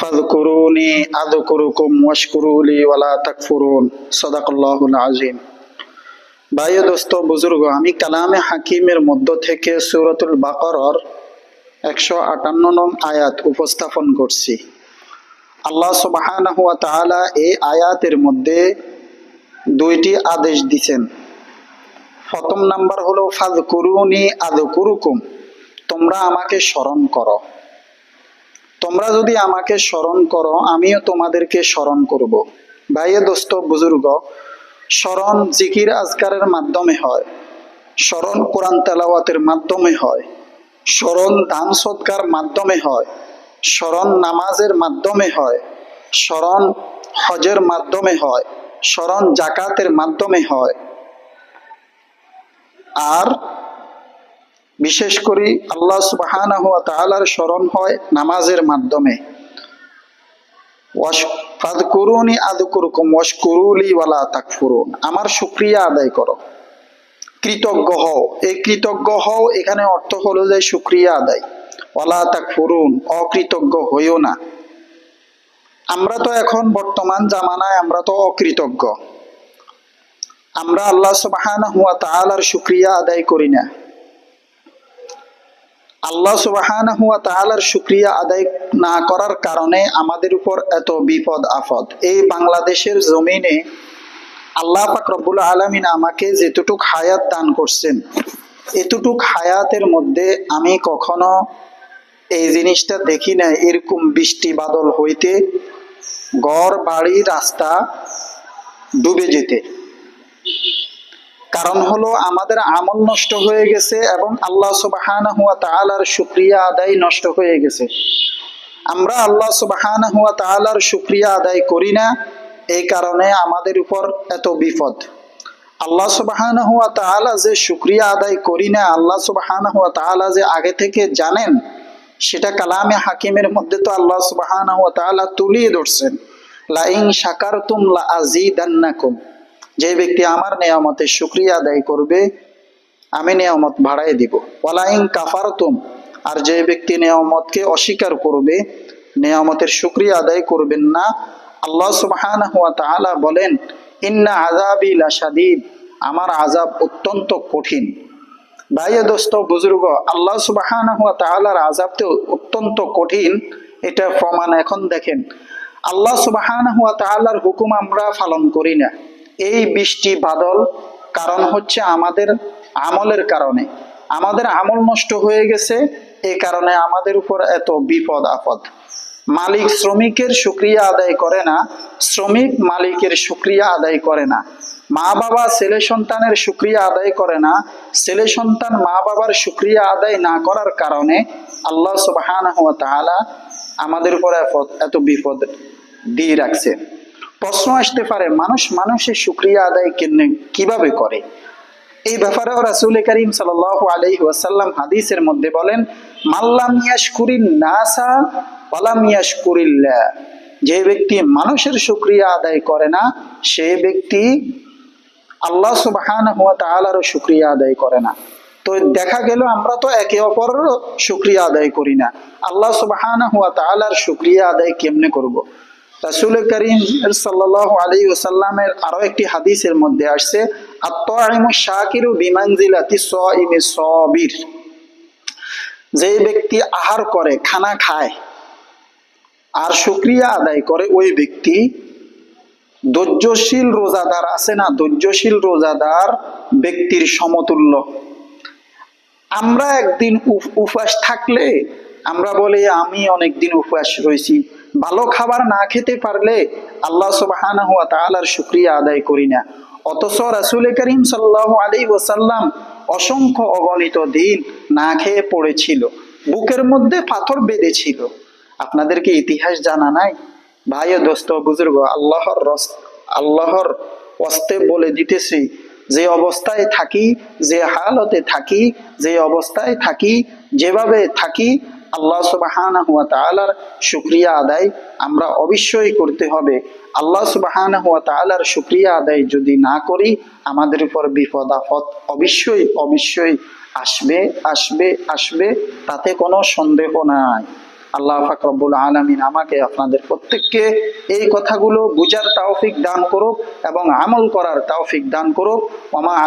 ফাযকুরুনি আযকুরুকুম ওয়াশকুরুলি ওয়ালা তাকফুরুন। সাদাকাল্লাহুল আযীম। ভাই ও দোস্ত বুজুর্গ, আমি কালামে হাকিমের মধ্য থেকে সূরাতুল বাকারার 158 নং আয়াত উপস্থাপন করছি। আল্লাহ সুবহানাহু ওয়া তাআলা এই আয়াতের মধ্যে দুইটি আদেশ দিয়েছেন। প্রথম নাম্বার হলো ফাযকুরুনি আযকুরুকুম, তোমরা আমাকে স্মরণ করো। তোমরা যদি আমাকে স্মরণ করো আমিও তোমাদেরকে স্মরণ করব। ভাইয়ে দোস্ত বুজুর্গ, স্মরণ জিকির আজকারের মাধ্যমে হয়, স্মরণ কোরআন তেলাওয়াতের মাধ্যমে হয়, স্মরণ দান সদকার মাধ্যমে হয়, স্মরণ নামাজের মাধ্যমে হয়, স্মরণ হজের মাধ্যমে হয়, স্মরণ জাকাতের মাধ্যমে হয়। আর বিশেষ করে আল্লাহ সুবহানাহু ওয়া তাআলার স্মরণ হয় নামাজের মাধ্যমে। ফাযকুরুনি আযকুরুকুম ওয়াশকুরুলি ওয়ালা তাকফুরুন, আমার শুকরিয়া আদায় করো, কৃতজ্ঞ হও। এই কৃতজ্ঞ হও এখানে অর্থ হলো যে শুকরিয়া আদায়। ওয়ালা তাকফুরুন, অকৃতজ্ঞ হইও না। আমরা তো এখন বর্তমান জামানায় আমরা তো অকৃতজ্ঞ। আমরা আল্লাহ সুবহানাহু ওয়া তাআলার শুকরিয়া আদায় করি না। আল্লাহ সুবহানাহু ওয়া তাআলার শুকরিয়া আদায় না করার কারণে আমাদের উপর এত বিপদ আপদ। এই বাংলাদেশের জমিনে আল্লাহ পাক রব্বুল আলামিন আমাকে যেতটুক হায়াত দান করছেন, এতটুক হায়াতের মধ্যে আমি কখনো এই জিনিসটা দেখি না, এরকম বৃষ্টি বাদল হইতে ঘর বাড়ি রাস্তা ডুবে যেতে। কারণ হলো আমাদের আমল নষ্ট হয়ে গেছে এবং আল্লাহ সুবহানাহু ওয়া তাআলার শুকরিয়া আদায় নষ্ট হয়ে গেছে। আমরা আল্লাহ সুবহানাহু ওয়া তাআলার শুকরিয়া আদায় করি না, এই কারণে আমাদের উপর এত বিপদ। আল্লাহ সুবহানাহু ওয়া তাআলা যে শুকরিয়া আদায় করি না, আল্লাহ সুবহানাহু ওয়া তাআলা যে আগে থেকে জানেন, সেটা কালামে হাকিমের মধ্যে তো আল্লাহ সুবহানাহু ওয়া তাআলা তুলিয়ে ধরছেন। লা ইন শাকারতুম লা আযীদান্নাকুম, যে ব্যক্তি আমার নিয়ামতের শুকরিয়া আদায় করবে আমি নিয়ামত বাড়াই দিব। ওয়ালা ইন কাফারতুম, আর যে ব্যক্তি নিয়ামতকে অস্বীকার করবে, নিয়ামতের শুকরিয়া আদায় করবেন না, আল্লাহ সুবহানাহু ওয়া তাআলা বলেন ইন্না আযাবি লাশাদীদ, আমার আযাব অত্যন্ত কঠিন। ভাই দোস্ত বুজুর্গ, আল্লাহ সুবহানাহু ওয়া তাআলার আযাব তো অত্যন্ত কঠিন, এটা প্রমাণ এখন দেখেন। আল্লাহ সুবহানাহু ওয়া তাআলার হুকুম আমরা পালন করি না। এই বৃষ্টি বাদল কারণ হচ্ছে আমাদের আমলের কারণে। আমাদের আমল নষ্ট হয়ে গেছে, এই কারণে আমাদের উপর এত বিপদ আপদ। মালিক শ্রমিকের শুকরিয়া আদায় করে না, শ্রমিক মালিকের শুকরিয়া আদায় করে না। মা বাবা ছেলে সন্তানের শুকরিয়া আদায় করে না, ছেলে সন্তান মা বাবার শুকরিয়া আদায় না করার কারণে আল্লাহ সুবহানাহু ওয়া তাআলা আমাদের উপর এত বিপদ দিয়ে রাখছে। প্রশ্ন আসতে পারে, মানুষের শুকরিয়া আদায় কিভাবে করে? এই ব্যাপারেও রাসূল করিম সাল্লাল্লাহু আলাইহি ওয়াসাল্লাম হাদিসের মধ্যে বলেন মাল্লাম ইয়াশকুরিন নাসা ওয়ালাম ইয়াশকুরিল্লাহ, যে ব্যক্তি মানুষের শুকরিয়া আদায় করে না সে ব্যক্তি আল্লাহ সুবহানাহু ওয়া তাআলার শুকরিয়া আদায় করে না। তো দেখা গেল আমরা তো একে অপরের শুকরিয়া আদায় করি না। আল্লাহ সুবহানাহু ওয়া তাআলার শুকরিয়া আদায় কেমনে করব? রাসূল করিম সাল্লাল্লাহু আলাইহি ওয়াসাল্লামের আরো একটি হাদিসের মধ্যে আসছে আত-তাইমু শাকিরু বিমানজিলাতি সাইমি সাবির, যে ব্যক্তি আহার করে, খানা খায় আর শুকরিয়া আদায় করে, ওই ব্যক্তি ধৈর্যশীল রোজাদার আছে না, ধৈর্যশীল রোজাদার ব্যক্তির সমতুল্য। আমরা একদিন উপবাস থাকলে আমরা বলি আমি অনেকদিন উপবাস রয়েছি, ভালো খাবার না খেতে পারলে আল্লাহ সুবহানাহু ওয়া তাআলার শুকরিয়া আদায় করি না। অথচ রাসূল করিম সাল্লাল্লাহু আলাইহি ওয়াসাল্লাম অসংখ্য অগণিত দিন না খেয়ে পড়েছিল, বুকের মধ্যে পাথর বেঁধেছিল। আপনাদেরকে ইতিহাস জানা নাই? ভাই ও দোস্ত বুজুর্গ, আল্লাহর ওয়াস্তে বলে দিতেছি, যে অবস্থায় থাকি, যে হালতে থাকি, যে অবস্থায় থাকি, যেভাবে থাকি, আল্লাহ সুবহানাহু ওয়া তাআলার শুকরিয়া আদায় আমরা অবশ্যই করতে হবে। আল্লাহ সুবহানাহু ওয়া তাআলার শুকরিয়া আদায় যদি না করি আমাদের উপর বিপদ আপদ অবশ্যই আসবে, তাতে কোনো সন্দেহ নাই। আল্লাহ পাক রব্বুল আলামিন আমাকে আপনাদের প্রত্যেককে এই কথাগুলো বুঝার তৌফিক দান করুক এবং আমল করার তৌফিক দান করুক। ওমা